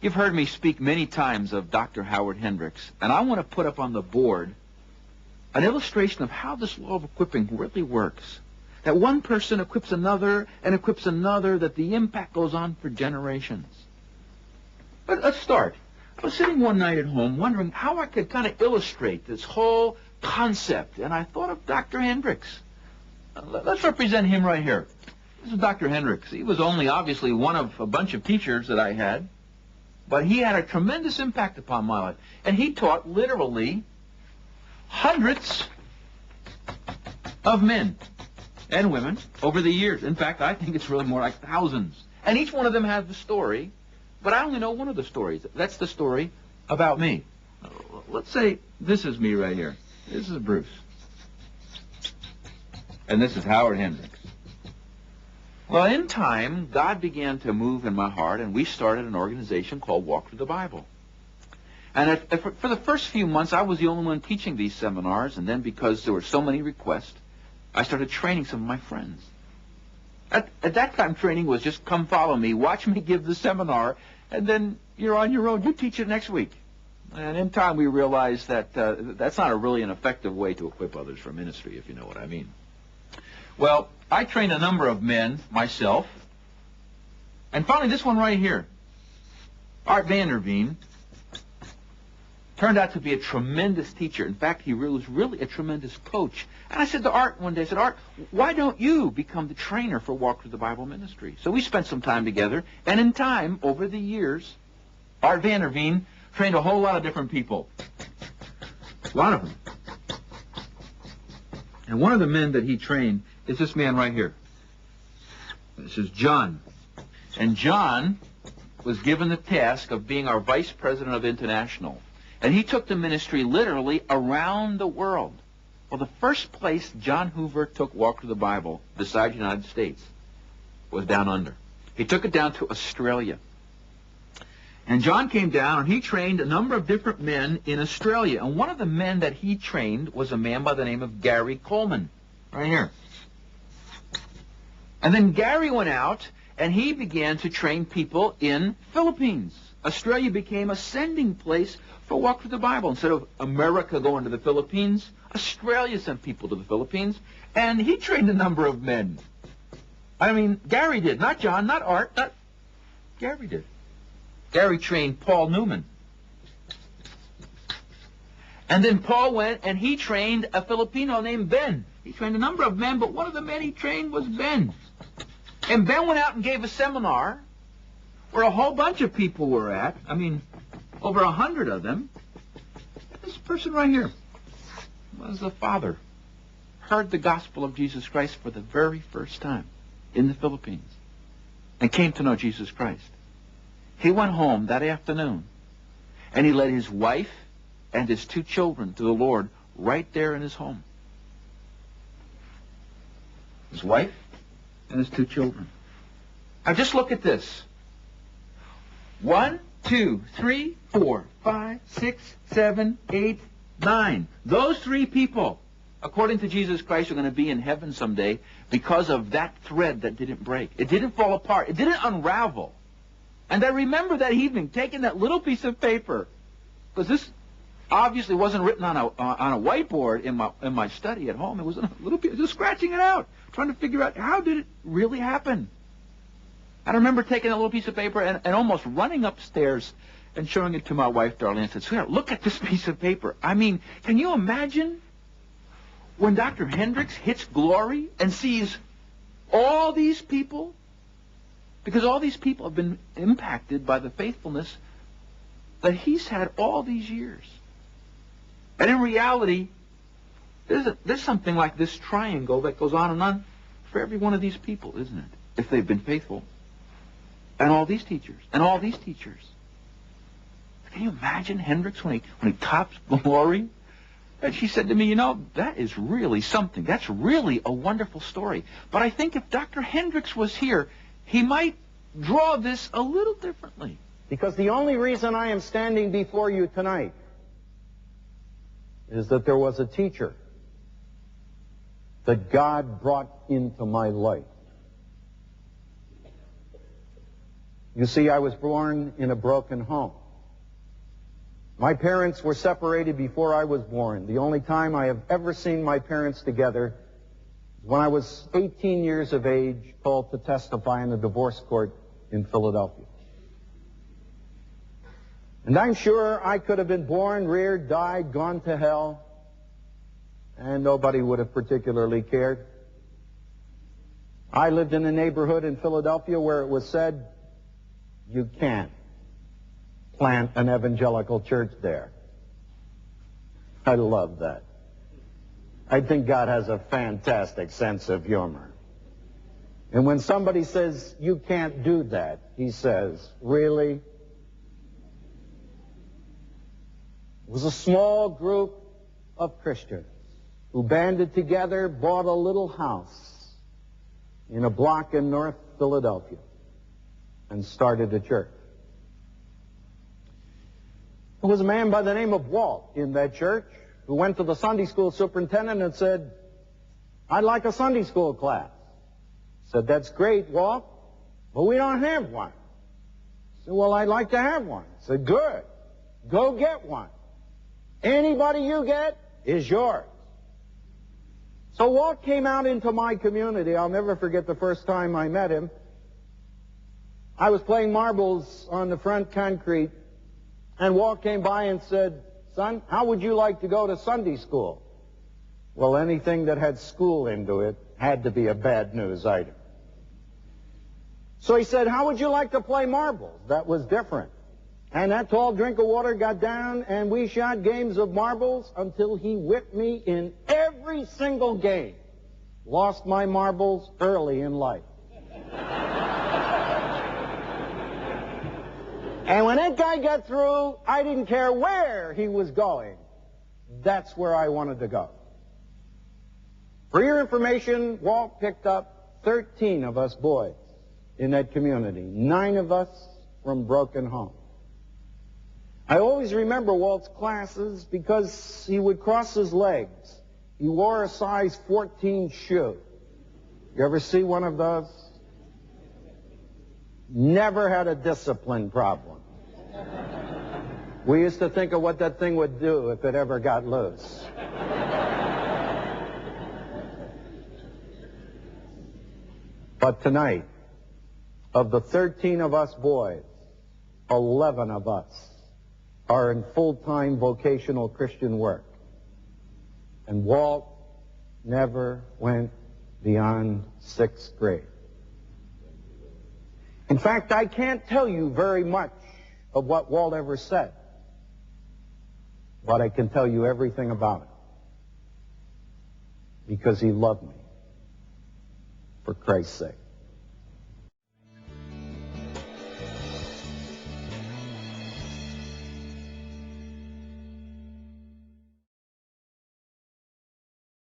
You've heard me speak many times of Dr. Howard Hendricks, and I want to put up on the board an illustration of how this law of equipping really works. That one person equips another and equips another, that the impact goes on for generations. But let's start. I was sitting one night at home wondering how I could kind of illustrate this whole concept, and I thought of Dr. Hendricks. Let's represent him right here. This is Dr. Hendricks. He was only obviously one of a bunch of teachers that I had, but he had a tremendous impact upon my life. And he taught literally hundreds of men and women over the years. In fact, I think it's really more like thousands. And each one of them has the story, but I only know one of the stories. That's the story about me. Let's say this is me right here. This is Bruce. And this is Howard Hendricks. Well, in time, God began to move in my heart, and we started an organization called Walk Thru the Bible. And for the first few months, I was the only one teaching these seminars, and then because there were so many requests, I started training some of my friends. At that time, training was just come follow me, watch me give the seminar, and then you're on your own. You teach it next week. And in time, we realized that that's not really an effective way to equip others for ministry, if you know what I mean. Well, I trained a number of men myself, and finally this one right here, Art Vanderveen, turned out to be a tremendous teacher. In fact, he was really a tremendous coach. And I said to Art one day, I said, Art, why don't you become the trainer for Walk Thru the Bible ministry? So we spent some time together, and in time, over the years, Art Vanderveen trained a whole lot of different people. A lot of them. And one of the men that he trained is this man right here. This is John. And John was given the task of being our vice president of international. And he took the ministry literally around the world. Well, the first place John Hoover took Walk Thru the Bible, besides the United States, was down under. He took it down to Australia. And John came down, and he trained a number of different men in Australia. And one of the men that he trained was a man by the name of Gary Coleman, right here. And then Gary went out, and he began to train people in Philippines. Australia became a sending place for Walk Thru the Bible. Instead of America going to the Philippines, Australia sent people to the Philippines, and he trained a number of men. I mean, Gary did, not John, not Art, not... Gary did. Gary trained Paul Newman. And then Paul went and he trained a Filipino named Ben. He trained a number of men, but one of the men he trained was Ben. And Ben went out and gave a seminar where a whole bunch of people were at. I mean, over 100 of them. This person right here was the father. Heard the gospel of Jesus Christ for the very first time in the Philippines and came to know Jesus Christ. He went home that afternoon, and he led his wife and his 2 children to the Lord right there in his home. His wife and his 2 children. Now just look at this. 1, 2, 3, 4, 5, 6, 7, 8, 9. Those 3 people, according to Jesus Christ, are going to be in heaven someday because of that thread that didn't break. It didn't fall apart. It didn't unravel. And I remember that evening taking that little piece of paper, because this obviously wasn't written on a whiteboard in my study at home. It was on a little piece, just scratching it out, trying to figure out how did it really happen. I remember taking a little piece of paper and almost running upstairs and showing it to my wife, Darlene, and said, "Sweetheart, look at this piece of paper." I mean, can you imagine when Dr. Hendricks hits glory and sees all these people? Because all these people have been impacted by the faithfulness that he's had all these years. And in reality, there's something like this triangle that goes on and on for every one of these people, isn't it? If they've been faithful. And all these teachers. And all these teachers. Can you imagine Hendricks when he tops glory? And she said to me, you know, that is really something. That's really a wonderful story. But I think if Dr. Hendricks was here, he might draw this a little differently. Because the only reason I am standing before you tonight is that there was a teacher that God brought into my life. You see, I was born in a broken home. My parents were separated before I was born. The only time I have ever seen my parents together was when I was 18 years of age, called to testify in a divorce court in Philadelphia. And I'm sure I could have been born, reared, died, gone to hell, and nobody would have particularly cared. I lived in a neighborhood in Philadelphia where it was said, you can't plant an evangelical church there. I love that. I think God has a fantastic sense of humor. And when somebody says, you can't do that, he says, really? It was a small group of Christians who banded together, bought a little house in a block in North Philadelphia, and started a church. There was a man by the name of Walt in that church who went to the Sunday school superintendent and said, I'd like a Sunday school class. Said, that's great, Walt, but we don't have one. Said, well, I'd like to have one. Said, good. Go get one. Anybody you get is yours. So Walt came out into my community. I'll never forget the first time I met him. I was playing marbles on the front concrete, and Walt came by and said, son, how would you like to go to Sunday school? Well, anything that had school into it had to be a bad news item. So he said, how would you like to play marbles? That was different. And that tall drink of water got down, and we shot games of marbles until he whipped me in every single game. Lost my marbles early in life. And when that guy got through, I didn't care where he was going. That's where I wanted to go. For your information, Walt picked up 13 of us boys in that community, 9 of us from broken homes. I always remember Walt's classes because he would cross his legs. He wore a size 14 shoe. You ever see one of those? Never had a discipline problem. We used to think of what that thing would do if it ever got loose. But tonight, of the 13 of us boys, 11 of us are in full-time vocational Christian work. And Walt never went beyond 6th grade. In fact, I can't tell you very much of what Walt ever said, but I can tell you everything about it. Because he loved me for Christ's sake.